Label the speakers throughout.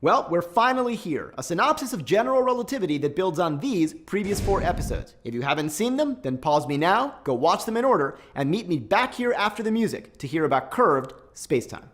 Speaker 1: Well, we're finally here. A synopsis of general relativity that builds on these previous 4 episodes. If you haven't seen them, then pause me now, go watch them in order, and meet me back here after the music to hear about curved spacetime.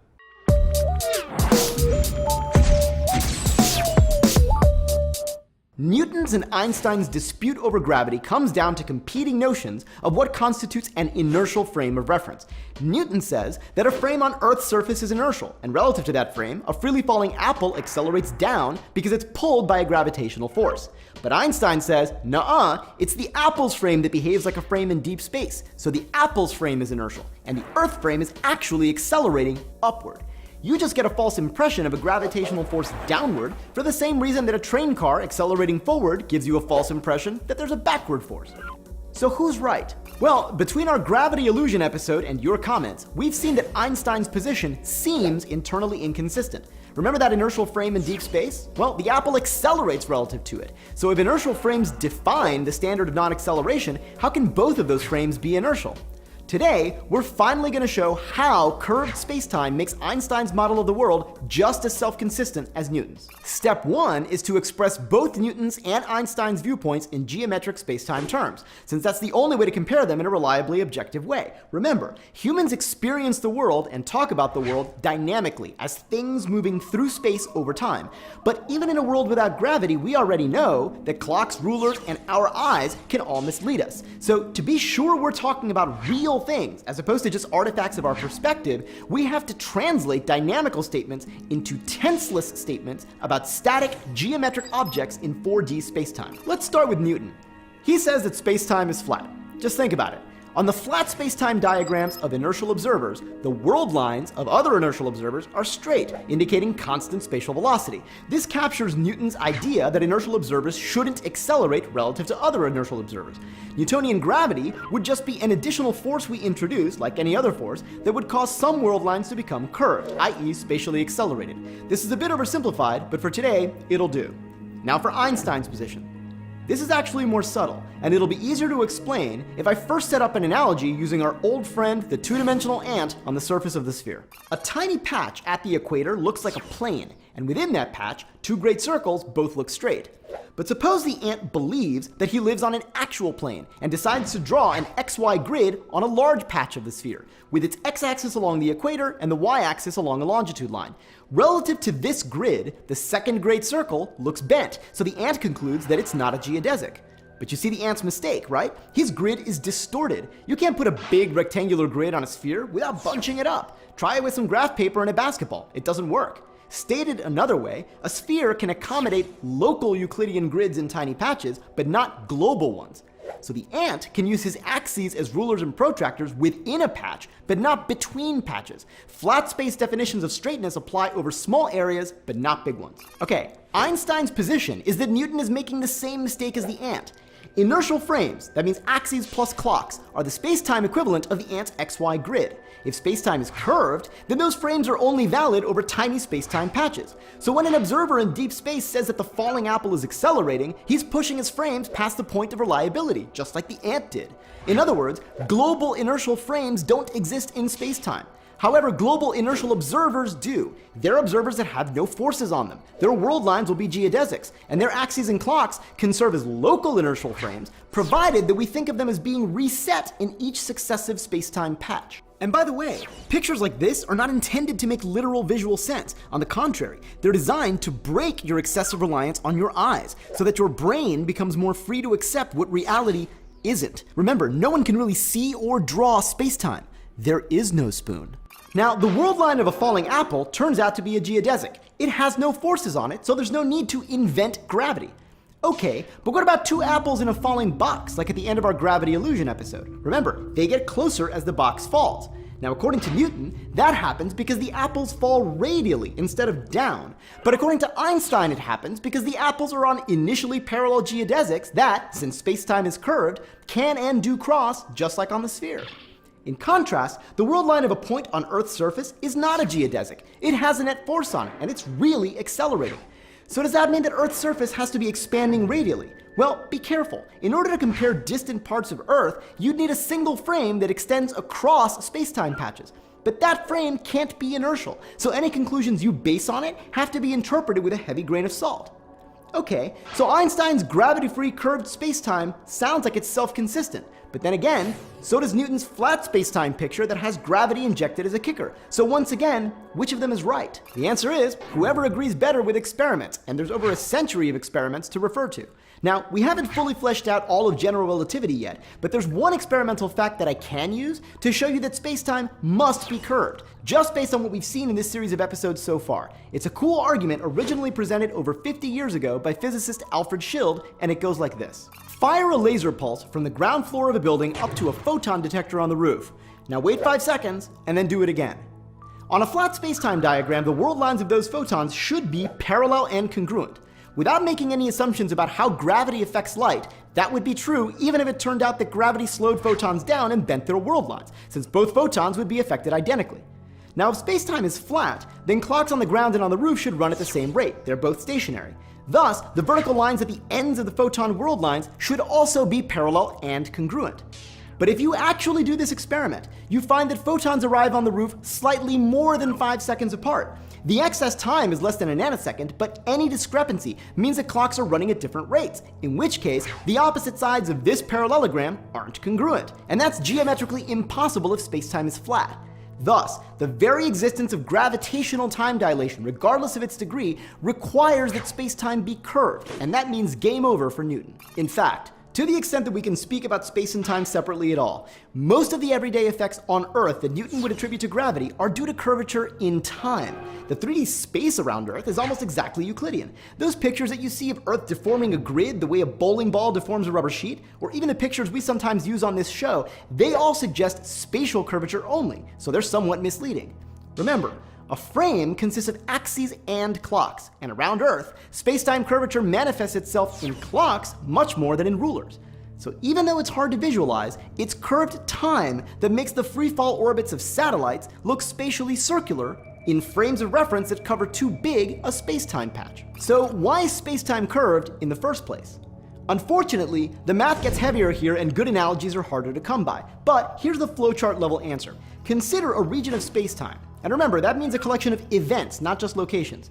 Speaker 1: Newton's and Einstein's dispute over gravity comes down to competing notions of what constitutes an inertial frame of reference. Newton says that a frame on Earth's surface is inertial, and relative to that frame, a freely falling apple accelerates down because it's pulled by a gravitational force. But Einstein says, nuh-uh, it's the apple's frame that behaves like a frame in deep space, so the apple's frame is inertial, and the Earth frame is actually accelerating upward. You just get a false impression of a gravitational force downward for the same reason that a train car accelerating forward gives you a false impression that there's a backward force. So who's right? Well, between our gravity illusion episode and your comments, we've seen that Einstein's position seems internally inconsistent. Remember that inertial frame in deep space? Well, the apple accelerates relative to it. So if inertial frames define the standard of non-acceleration, how can both of those frames be inertial? Today, we're finally going to show how curved spacetime makes Einstein's model of the world just as self-consistent as Newton's. Step 1 is to express both Newton's and Einstein's viewpoints in geometric spacetime terms, since that's the only way to compare them in a reliably objective way. Remember, humans experience the world and talk about the world dynamically as things moving through space over time. But even in a world without gravity, we already know that clocks, rulers, and our eyes can all mislead us. So to be sure we're talking about real things, as opposed to just artifacts of our perspective, we have to translate dynamical statements into tenseless statements about static geometric objects in 4D spacetime. Let's start with Newton. He says that spacetime is flat. Just think about it. On the flat spacetime diagrams of inertial observers, the world lines of other inertial observers are straight, indicating constant spatial velocity. This captures Newton's idea that inertial observers shouldn't accelerate relative to other inertial observers. Newtonian gravity would just be an additional force we introduce, like any other force, that would cause some world lines to become curved, i.e. spatially accelerated. This is a bit oversimplified, but for today, it'll do. Now for Einstein's position. This is actually more subtle, and it'll be easier to explain if I first set up an analogy using our old friend, the two-dimensional ant on the surface of the sphere. A tiny patch at the equator looks like a plane, and within that patch, 2 great circles both look straight. But suppose the ant believes that he lives on an actual plane and decides to draw an XY grid on a large patch of the sphere, with its x-axis along the equator and the y-axis along a longitude line. Relative to this grid, the second great circle looks bent, so the ant concludes that it's not a geodesic. But you see the ant's mistake, right? His grid is distorted. You can't put a big rectangular grid on a sphere without bunching it up. Try it with some graph paper and a basketball. It doesn't work. Stated another way, a sphere can accommodate local Euclidean grids in tiny patches, but not global ones. So the ant can use his axes as rulers and protractors within a patch, but not between patches. Flat space definitions of straightness apply over small areas, but not big ones. Okay, Einstein's position is that Newton is making the same mistake as the ant. Inertial frames, that means axes plus clocks, are the space-time equivalent of the ant's XY grid. If space-time is curved, then those frames are only valid over tiny space-time patches. So when an observer in deep space says that the falling apple is accelerating, he's pushing his frames past the point of reliability, just like the ant did. In other words, global inertial frames don't exist in space-time. However, global inertial observers do. They're observers that have no forces on them. Their world lines will be geodesics, and their axes and clocks can serve as local inertial frames, provided that we think of them as being reset in each successive space-time patch. And by the way, pictures like this are not intended to make literal visual sense. On the contrary, they're designed to break your excessive reliance on your eyes, so that your brain becomes more free to accept what reality isn't. Remember, no one can really see or draw space-time. There is no spoon. Now, the world line of a falling apple turns out to be a geodesic. It has no forces on it, so there's no need to invent gravity. Okay, but what about 2 apples in a falling box, like at the end of our gravity illusion episode? Remember, they get closer as the box falls. Now, according to Newton, that happens because the apples fall radially instead of down. But according to Einstein, it happens because the apples are on initially parallel geodesics that, since space-time is curved, can and do cross just like on the sphere. In contrast, the world line of a point on Earth's surface is not a geodesic. It has a net force on it, and it's really accelerating. So does that mean that Earth's surface has to be expanding radially? Well, be careful. In order to compare distant parts of Earth, you'd need a single frame that extends across space-time patches. But that frame can't be inertial, so any conclusions you base on it have to be interpreted with a heavy grain of salt. Okay, so Einstein's gravity-free curved spacetime sounds like it's self-consistent, but then again, so does Newton's flat spacetime picture that has gravity injected as a kicker. So once again, which of them is right? The answer is whoever agrees better with experiments, and there's over a century of experiments to refer to. Now, we haven't fully fleshed out all of general relativity yet, but there's one experimental fact that I can use to show you that spacetime must be curved, just based on what we've seen in this series of episodes so far. It's a cool argument originally presented over 50 years ago by physicist Alfred Schild, and it goes like this. Fire a laser pulse from the ground floor of a building up to a photon detector on the roof. Now wait 5 seconds, and then do it again. On a flat spacetime diagram, the world lines of those photons should be parallel and congruent. Without making any assumptions about how gravity affects light, that would be true even if it turned out that gravity slowed photons down and bent their world lines, since both photons would be affected identically. Now, if spacetime is flat, then clocks on the ground and on the roof should run at the same rate. They're both stationary. Thus, the vertical lines at the ends of the photon world lines should also be parallel and congruent. But if you actually do this experiment, you find that photons arrive on the roof slightly more than 5 seconds apart. The excess time is less than a nanosecond, but any discrepancy means that clocks are running at different rates, in which case the opposite sides of this parallelogram aren't congruent. And that's geometrically impossible if spacetime is flat. Thus, the very existence of gravitational time dilation, regardless of its degree, requires that spacetime be curved, and that means game over for Newton. In fact, to the extent that we can speak about space and time separately at all, most of the everyday effects on Earth that Newton would attribute to gravity are due to curvature in time. The 3D space around Earth is almost exactly Euclidean. Those pictures that you see of Earth deforming a grid the way a bowling ball deforms a rubber sheet, or even the pictures we sometimes use on this show, they all suggest spatial curvature only, so they're somewhat misleading. Remember, a frame consists of axes and clocks, and around Earth, spacetime curvature manifests itself in clocks much more than in rulers. So even though it's hard to visualize, it's curved time that makes the free-fall orbits of satellites look spatially circular in frames of reference that cover too big a spacetime patch. So why is spacetime curved in the first place? Unfortunately, the math gets heavier here and good analogies are harder to come by. But here's the flowchart level answer. Consider a region of spacetime. And remember, that means a collection of events, not just locations.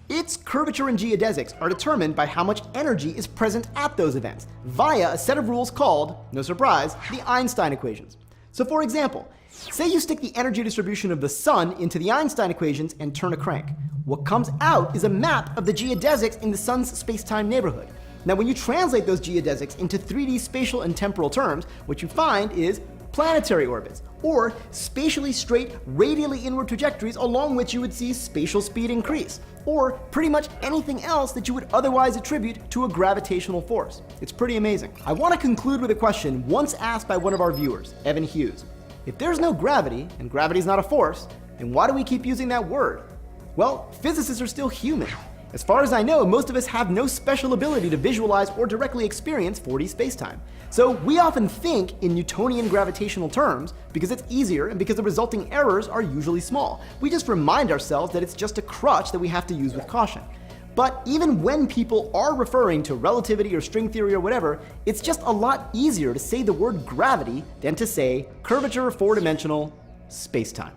Speaker 1: Its curvature and geodesics are determined by how much energy is present at those events, via a set of rules called, no surprise, the Einstein equations. So for example, say you stick the energy distribution of the sun into the Einstein equations and turn a crank. What comes out is a map of the geodesics in the sun's spacetime neighborhood. Now when you translate those geodesics into 3D spatial and temporal terms, what you find is planetary orbits, or spatially straight, radially inward trajectories along which you would see spatial speed increase, or pretty much anything else that you would otherwise attribute to a gravitational force. It's pretty amazing. I want to conclude with a question once asked by one of our viewers, Evan Hughes. If there's no gravity, and gravity is not a force, then why do we keep using that word? Well, physicists are still human. As far as I know, most of us have no special ability to visualize or directly experience 4D spacetime. So we often think in Newtonian gravitational terms because it's easier and because the resulting errors are usually small. We just remind ourselves that it's just a crutch that we have to use with caution. But even when people are referring to relativity or string theory or whatever, it's just a lot easier to say the word gravity than to say curvature, four-dimensional spacetime.